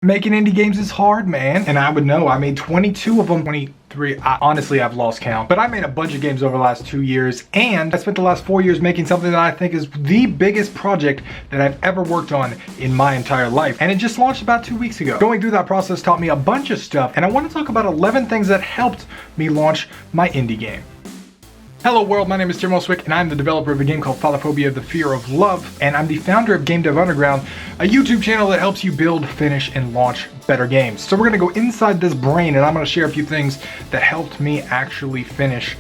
Making indie games is hard, man. And I would know, I made 22 of them, 23, honestly I've lost count. But I made a bunch of games over the last 2 years, and I spent the last 4 years making something that I think is the biggest project that I've ever worked on in my entire life. And it just launched about 2 weeks ago. Going through that process taught me a bunch of stuff, and I want to talk about 11 things that helped me launch my indie game. Hello world, my name is Tim Oswick, and I'm the developer of a game called Phallophobia: The Fear of Love, and I'm the founder of Game Dev Underground, a YouTube channel that helps you build, finish, and launch better games. So we're gonna go inside this brain, and I'm gonna share a few things that helped me actually finish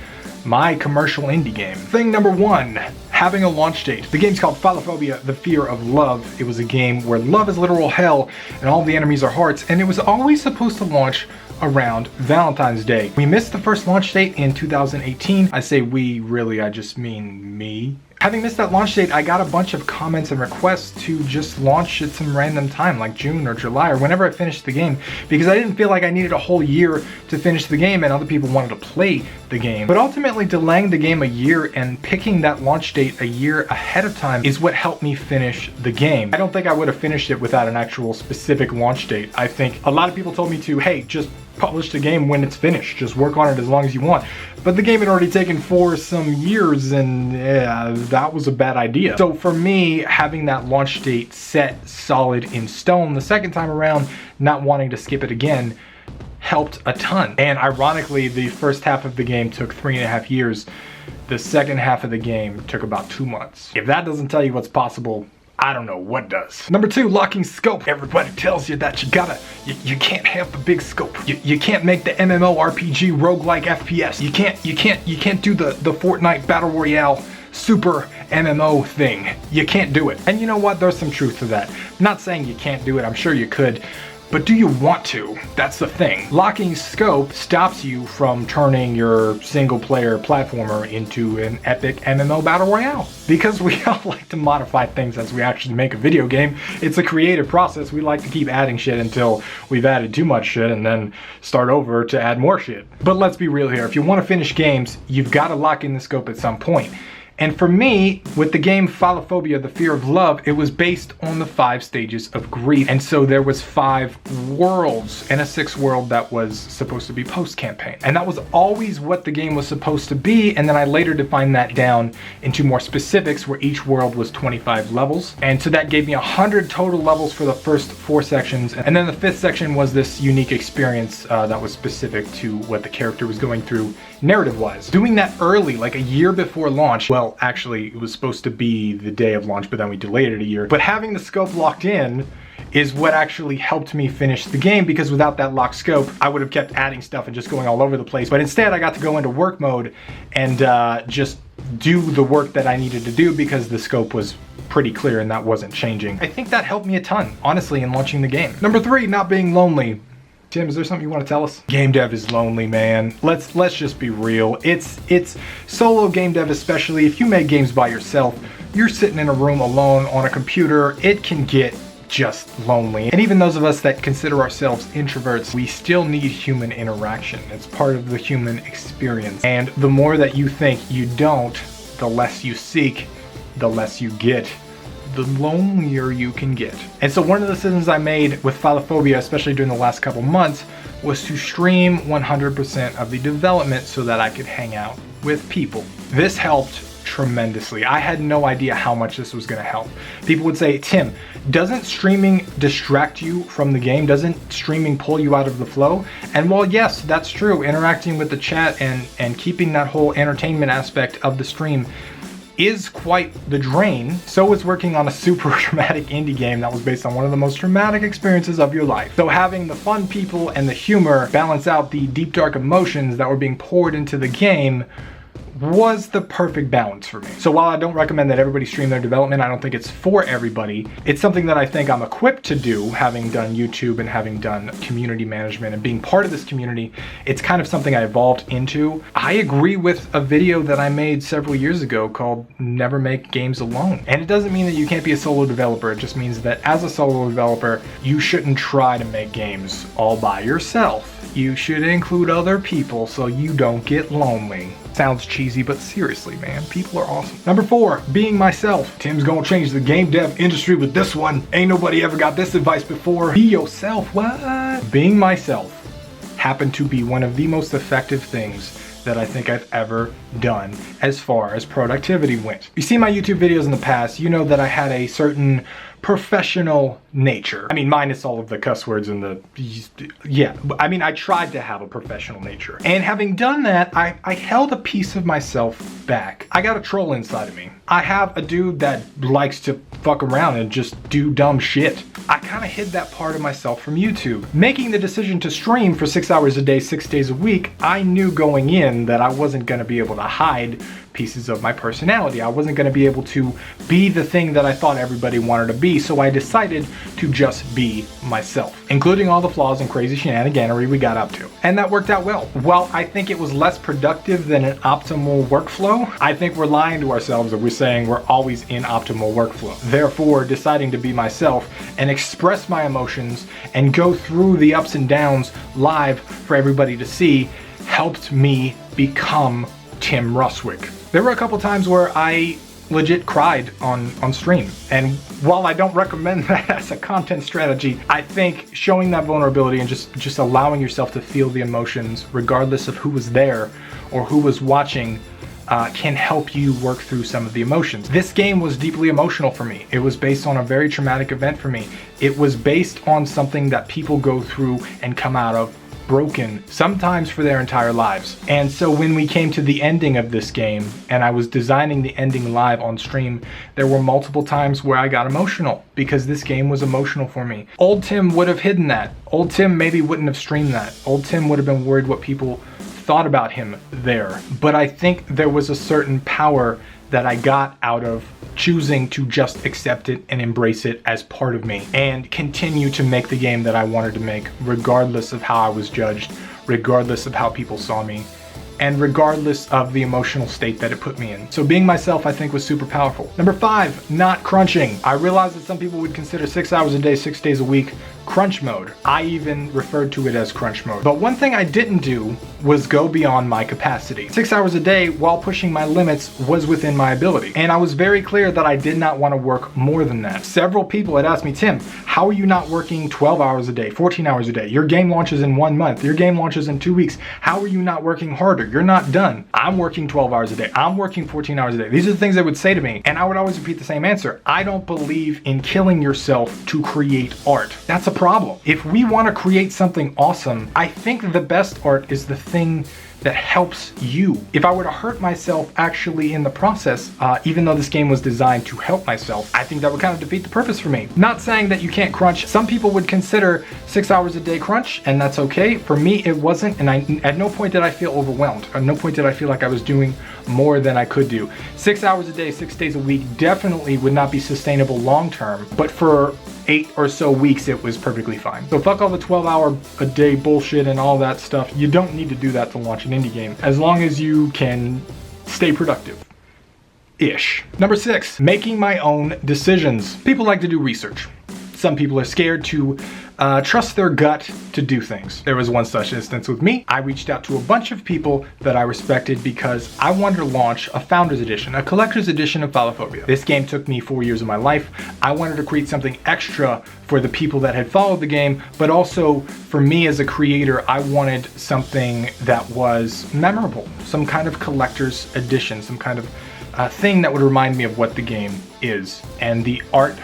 my commercial indie game. Thing number one, having a launch date. The game's called Phallophobia: The Fear of Love. It was a game where love is literal hell, and all the enemies are hearts, and it was always supposed to launch around Valentine's Day. We missed the first launch date in 2018. I say we, really, I just mean me. Having missed that launch date, I got a bunch of comments and requests to just launch at some random time, like June or July or whenever I finished the game, because I didn't feel like I needed a whole year to finish the game and other people wanted to play the game. But ultimately, delaying the game a year and picking that launch date a year ahead of time is what helped me finish the game. I don't think I would have finished it without an actual specific launch date. I think a lot of people told me to, hey, just publish the game when it's finished. Just work on it as long as you want. But the game had already taken for some years, and yeah, that was a bad idea. So for me, having that launch date set solid in stone the second time around, not wanting to skip it again, helped a ton. And ironically, the first half of the game took 3.5 years. The second half of the game took about 2 months. If that doesn't tell you what's possible, I don't know what does. Number two, locking scope. Everybody tells you that you can't have the big scope. You can't make the MMORPG roguelike FPS. You can't do the Fortnite Battle Royale super MMO thing. You can't do it. And you know what? There's some truth to that. I'm not saying you can't do it. I'm sure you could. But do you want to? That's the thing. Locking scope stops you from turning your single player platformer into an epic MMO battle royale. Because we all like to modify things as we actually make a video game. It's a creative process. We like to keep adding shit until we've added too much shit and then start over to add more shit. But let's be real here. If you want to finish games, you've got to lock in the scope at some point. And for me, with the game Phallophobia: The Fear of Love, it was based on the 5 stages of grief. And so there was 5 worlds and a 6th world that was supposed to be post-campaign. And that was always what the game was supposed to be. And then I later defined that down into more specifics where each world was 25 levels. And so that gave me 100 total levels for the first 4 sections. And then the 5th section was this unique experience that was specific to what the character was going through narrative-wise. Doing that early, like a year before launch, well, actually, it was supposed to be the day of launch, but then we delayed it a year. But having the scope locked in is what actually helped me finish the game, because without that locked scope, I would have kept adding stuff and just going all over the place. But instead, I got to go into work mode and just do the work that I needed to do because the scope was pretty clear and that wasn't changing. I think that helped me a ton, honestly, in launching the game. Number 3, not being lonely. Tim, is there something you want to tell us? Game dev is lonely, man. Let's just be real. It's solo game dev, especially if you make games by yourself. You're sitting in a room alone on a computer. It can get just lonely. And even those of us that consider ourselves introverts, we still need human interaction. It's part of the human experience. And the more that you think you don't, the less you seek, the less you get, the lonelier you can get. And so one of the decisions I made with Phallophobia, especially during the last couple months, was to stream 100% of the development so that I could hang out with people. This helped tremendously. I had no idea how much this was going to help. People would say, Tim, doesn't streaming distract you from the game? Doesn't streaming pull you out of the flow? And while yes, that's true, interacting with the chat and keeping that whole entertainment aspect of the stream is quite the drain, so is working on a super dramatic indie game that was based on one of the most traumatic experiences of your life. So having the fun people and the humor balance out the deep dark emotions that were being poured into the game was the perfect balance for me. So while I don't recommend that everybody stream their development, I don't think it's for everybody. It's something that I think I'm equipped to do, having done YouTube and having done community management and being part of this community. It's kind of something I evolved into. I agree with a video that I made several years ago called Never Make Games Alone. And it doesn't mean that you can't be a solo developer. It just means that as a solo developer, you shouldn't try to make games all by yourself. You should include other people so you don't get lonely. Sounds cheesy, but seriously, man, people are awesome. Number 4, being myself. Tim's gonna change the game dev industry with this one. Ain't nobody ever got this advice before. Be yourself, what? Being myself happened to be one of the most effective things that I think I've ever done as far as productivity went. You see my YouTube videos in the past, you know that I had a certain professional nature. I mean, minus all of the cuss words and the, yeah, I mean, I tried to have a professional nature. And having done that, I held a piece of myself back. I got a troll inside of me. I have a dude that likes to fuck around and just do dumb shit. I kind of hid that part of myself from YouTube. Making the decision to stream for 6 hours a day, 6 days a week, I knew going in that I wasn't gonna be able to hide pieces of my personality. I wasn't gonna be able to be the thing that I thought everybody wanted to be, so I decided to just be myself, including all the flaws and crazy shenaniganery we got up to. And that worked out well. While I think it was less productive than an optimal workflow, I think we're lying to ourselves if we're saying we're always in optimal workflow. Therefore, deciding to be myself and express my emotions and go through the ups and downs live for everybody to see helped me become Tim Ruswick. There were a couple times where I legit cried on stream, and while I don't recommend that as a content strategy, I think showing that vulnerability and just allowing yourself to feel the emotions regardless of who was there or who was watching can help you work through some of the emotions. This game was deeply emotional for me. It was based on a very traumatic event for me. It was based on something that people go through and come out of broken, sometimes for their entire lives. And so when we came to the ending of this game and I was designing the ending live on stream, there were multiple times where I got emotional because this game was emotional for me. Old Tim would have hidden that. Old Tim maybe wouldn't have streamed that. Old Tim would have been worried what people thought about him there. But I think there was a certain power that I got out of choosing to just accept it and embrace it as part of me and continue to make the game that I wanted to make, regardless of how I was judged, regardless of how people saw me, and regardless of the emotional state that it put me in. So being myself, I think, was super powerful. Number 5, not crunching. I realize that some people would consider 6 hours a day, 6 days a week crunch mode. I even referred to it as crunch mode. But one thing I didn't do was go beyond my capacity. 6 hours a day while pushing my limits was within my ability. And I was very clear that I did not want to work more than that. Several people had asked me, Tim, how are you not working 12 hours a day, 14 hours a day? Your game launches in 1 month. Your game launches in 2 weeks. How are you not working harder? You're not done. I'm working 12 hours a day. I'm working 14 hours a day. These are the things they would say to me. And I would always repeat the same answer. I don't believe in killing yourself to create art. That's a problem. If we want to create something awesome, I think the best art is the thing that helps you. If I were to hurt myself actually in the process, even though this game was designed to help myself, I think that would kind of defeat the purpose for me. Not saying that you can't crunch. Some people would consider 6 hours a day crunch, and that's okay. For me, it wasn't, and at no point did I feel overwhelmed. At no point did I feel like I was doing more than I could do. 6 hours a day, 6 days a week definitely would not be sustainable long term, but for 8 or so weeks, it was perfectly fine. So fuck all the 12-hour a day bullshit and all that stuff. You don't need to do that to launch an indie game, as long as you can stay productive-ish. Number 6, making my own decisions. People like to do research. Some people are scared to trust their gut to do things. There was one such instance with me. I reached out to a bunch of people that I respected because I wanted to launch a Founders Edition, a collector's edition of Phallophobia. This game took me 4 years of my life. I wanted to create something extra for the people that had followed the game, but also for me as a creator, I wanted something that was memorable, some kind of collector's edition, some kind of thing that would remind me of what the game is and the art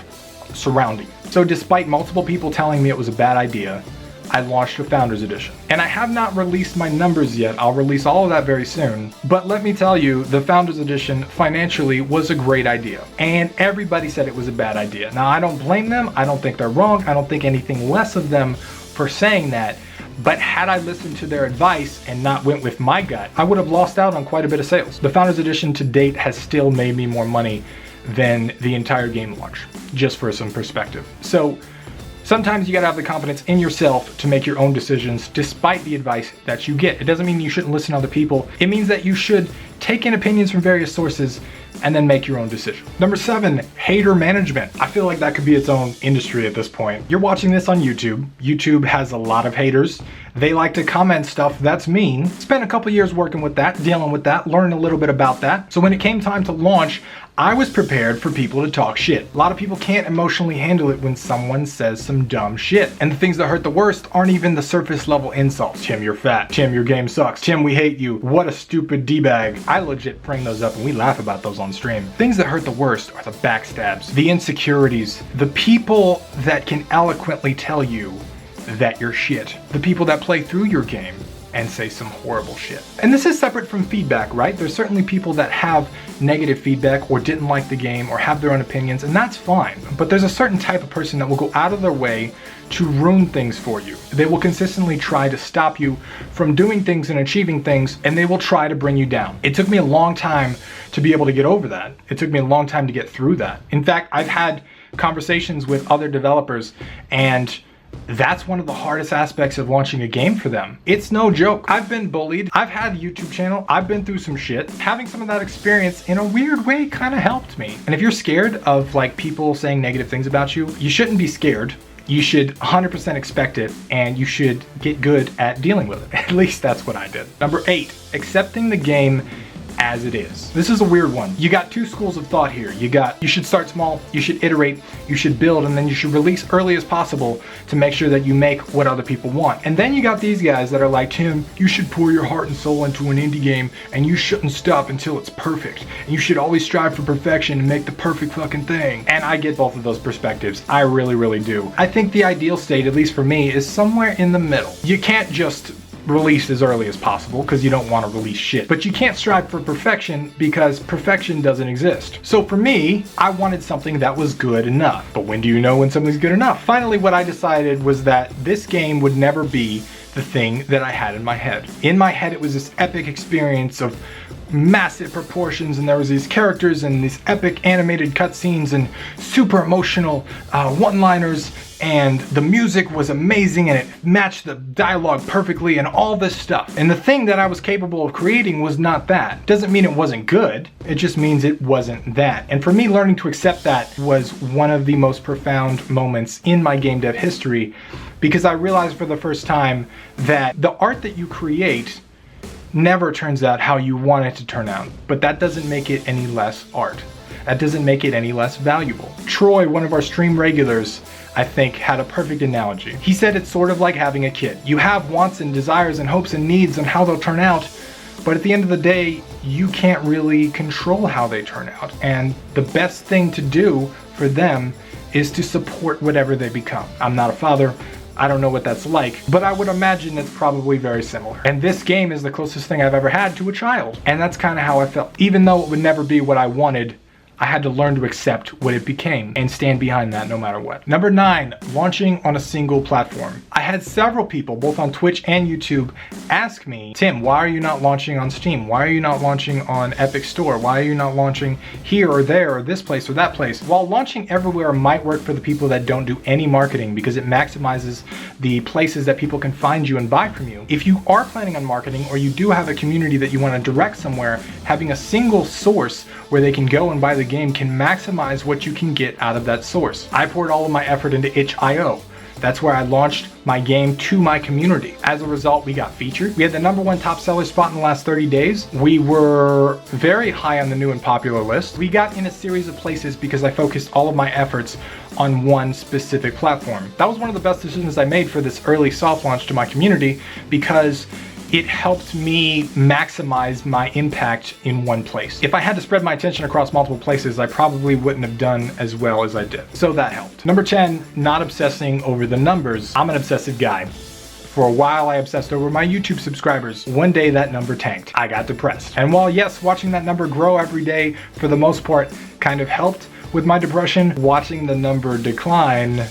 surrounding. So despite multiple people telling me it was a bad idea, I launched a Founders Edition. And I have not released my numbers yet. I'll release all of that very soon. But let me tell you, the Founders Edition financially was a great idea. And everybody said it was a bad idea. Now, I don't blame them. I don't think they're wrong. I don't think anything less of them for saying that. But had I listened to their advice and not went with my gut, I would have lost out on quite a bit of sales. The Founders Edition to date has still made me more money than the entire game launch, just for some perspective. So sometimes you gotta have the confidence in yourself to make your own decisions despite the advice that you get. It doesn't mean you shouldn't listen to other people. It means that you should take in opinions from various sources and then make your own decision. Number 7, hater management. I feel like that could be its own industry at this point. You're watching this on YouTube. YouTube has a lot of haters. They like to comment stuff that's mean. Spent a couple years working with that, dealing with that, learning a little bit about that. So when it came time to launch, I was prepared for people to talk shit. A lot of people can't emotionally handle it when someone says some dumb shit. And the things that hurt the worst aren't even the surface level insults. Tim, you're fat. Tim, your game sucks. Tim, we hate you. What a stupid D-bag. I legit bring those up and we laugh about those on stream. Things that hurt the worst are the backstabs, the insecurities, the people that can eloquently tell you that you're shit, the people that play through your game and say some horrible shit. And this is separate from feedback, right? There's certainly people that have negative feedback or didn't like the game or have their own opinions, and that's fine. But there's a certain type of person that will go out of their way to ruin things for you. They will consistently try to stop you from doing things and achieving things, and they will try to bring you down. It took me a long time to be able to get over that. It took me a long time to get through that. In fact, I've had conversations with other developers, and that's one of the hardest aspects of launching a game for them. It's no joke. I've been bullied. I've had a YouTube channel. I've been through some shit. Having some of that experience in a weird way kind of helped me. And if you're scared of like people saying negative things about you, you shouldn't be scared. You should 100% expect it, and you should get good at dealing with it. At least that's what I did. Number 8, accepting the game as it is. This is a weird one. You got two schools of thought here. You should start small, you should iterate, you should build, and then you should release early as possible to make sure that you make what other people want. And then you got these guys that are like, Tim, you should pour your heart and soul into an indie game, and you shouldn't stop until it's perfect. And you should always strive for perfection and make the perfect fucking thing. And I get both of those perspectives. I really, really do. I think the ideal state, at least for me, is somewhere in the middle. You can't just release as early as possible because you don't want to release shit. But you can't strive for perfection because perfection doesn't exist. So for me, I wanted something that was good enough. But when do you know when something's good enough? Finally, what I decided was that this game would never be the thing that I had in my head. In my head, it was this epic experience of massive proportions, and there was these characters and these epic animated cutscenes and super emotional one-liners, and the music was amazing and it matched the dialogue perfectly and all this stuff. And the thing that I was capable of creating was not that. Doesn't mean it wasn't good, it just means it wasn't that. And for me, learning to accept that was one of the most profound moments in my game dev history, because I realized for the first time that the art that you create never turns out how you want it to turn out, but that doesn't make it any less art. That doesn't make it any less valuable. Troy, one of our stream regulars, I think had a perfect analogy. He said it's sort of like having a kid. You have wants and desires and hopes and needs and how they'll turn out, but at the end of the day, you can't really control how they turn out. And the best thing to do for them is to support whatever they become. I'm not a father. I don't know what that's like, but I would imagine it's probably very similar. And this game is the closest thing I've ever had to a child. And that's kind of how I felt. Even though it would never be what I wanted, I had to learn to accept what it became and stand behind that no matter what. Number 9, launching on a single platform. I had several people, both on Twitch and YouTube, ask me, Tim, why are you not launching on Steam? Why are you not launching on Epic Store? Why are you not launching here or there or this place or that place? While launching everywhere might work for the people that don't do any marketing because it maximizes the places that people can find you and buy from you, if you are planning on marketing or you do have a community that you want to direct somewhere, having a single source where they can go and buy the game can maximize what you can get out of that source. I poured all of my effort into itch.io. That's where I launched my game to my community. As a result, we got featured. We had the #1 top seller spot in the last 30 days. We were very high on the new and popular list. We got in a series of places because I focused all of my efforts on one specific platform. That was one of the best decisions I made for this early soft launch to my community because it helped me maximize my impact in one place. If I had to spread my attention across multiple places, I probably wouldn't have done as well as I did. So that helped. Number 10, not obsessing over the numbers. I'm an obsessive guy. For a while, I obsessed over my YouTube subscribers. One day that number tanked. I got depressed. And while yes, watching that number grow every day for the most part kind of helped with my depression, watching the number decline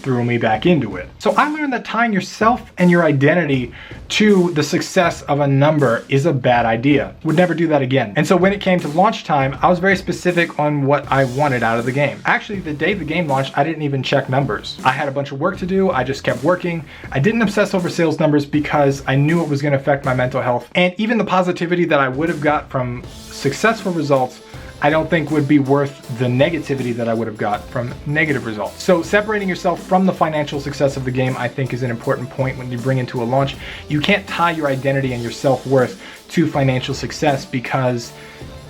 threw me back into it. So I learned that tying yourself and your identity to the success of a number is a bad idea. Would never do that again. And so when it came to launch time, I was very specific on what I wanted out of the game. Actually, the day the game launched, I didn't even check numbers. I had a bunch of work to do. I just kept working. I didn't obsess over sales numbers because I knew it was going to affect my mental health. And even the positivity that I would have got from successful results, I don't think would be worth the negativity that I would have got from negative results. So separating yourself from the financial success of the game, I think, is an important point when you bring into a launch. You can't tie your identity and your self-worth to financial success because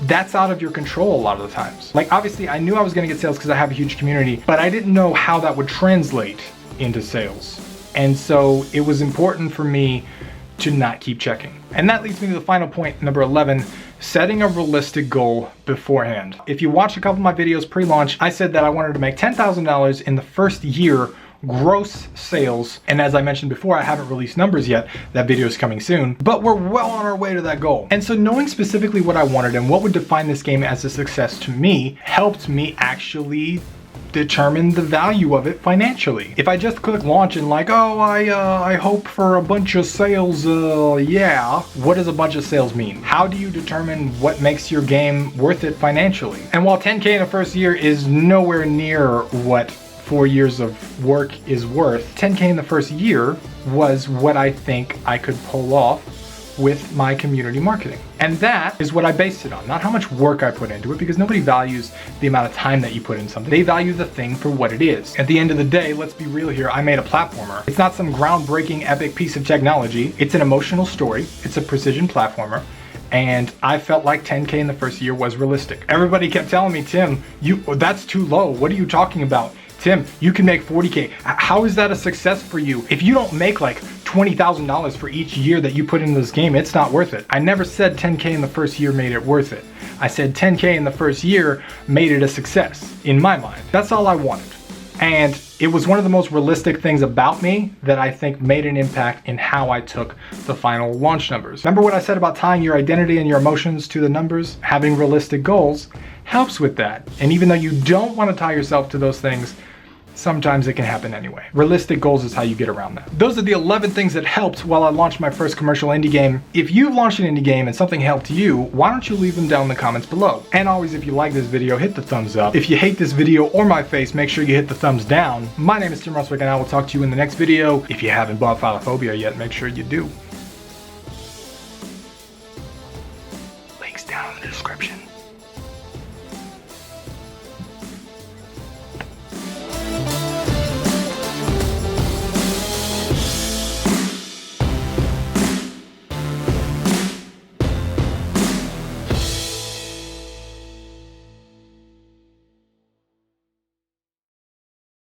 that's out of your control a lot of the times. Like, obviously I knew I was gonna get sales because I have a huge community, but I didn't know how that would translate into sales. And so it was important for me to not keep checking. And that leads me to the final point, number 11, setting a realistic goal beforehand. If you watch a couple of my videos pre-launch, I said that I wanted to make $10,000 in the first year gross sales. And as I mentioned before, I haven't released numbers yet. That video is coming soon, but we're well on our way to that goal. And so knowing specifically what I wanted and what would define this game as a success to me helped me actually determine the value of it financially. If I just click launch and like, oh, I hope for a bunch of sales, yeah. What does a bunch of sales mean? How do you determine what makes your game worth it financially? And while 10K in the first year is nowhere near what 4 years of work is worth, 10K in the first year was what I think I could pull off with my community marketing. And that is what I based it on, not how much work I put into it, because nobody values the amount of time that you put in something. They value the thing for what it is. At the end of the day, let's be real here, I made a platformer. It's not some groundbreaking epic piece of technology. It's an emotional story. It's a precision platformer. And I felt like 10K in the first year was realistic. Everybody kept telling me, Tim, that's too low. What are you talking about? Tim, you can make 40K. How is that a success for you? If you don't make like $20,000 for each year that you put into this game, it's not worth it. I never said 10K in the first year made it worth it. I said 10K in the first year made it a success in my mind. That's all I wanted. And it was one of the most realistic things about me that I think made an impact in how I took the final launch numbers. Remember what I said about tying your identity and your emotions to the numbers? Having realistic goals helps with that. And even though you don't want to tie yourself to those things, sometimes it can happen anyway. Realistic goals is how you get around that. Those are the 11 things that helped while I launched my first commercial indie game. If you've launched an indie game and something helped you, why don't you leave them down in the comments below? And always, if you like this video, hit the thumbs up. If you hate this video or my face, make sure you hit the thumbs down. My name is Tim Rustwick, and I will talk to you in the next video. If you haven't bought Philophobia yet, make sure you do. Links down in the description.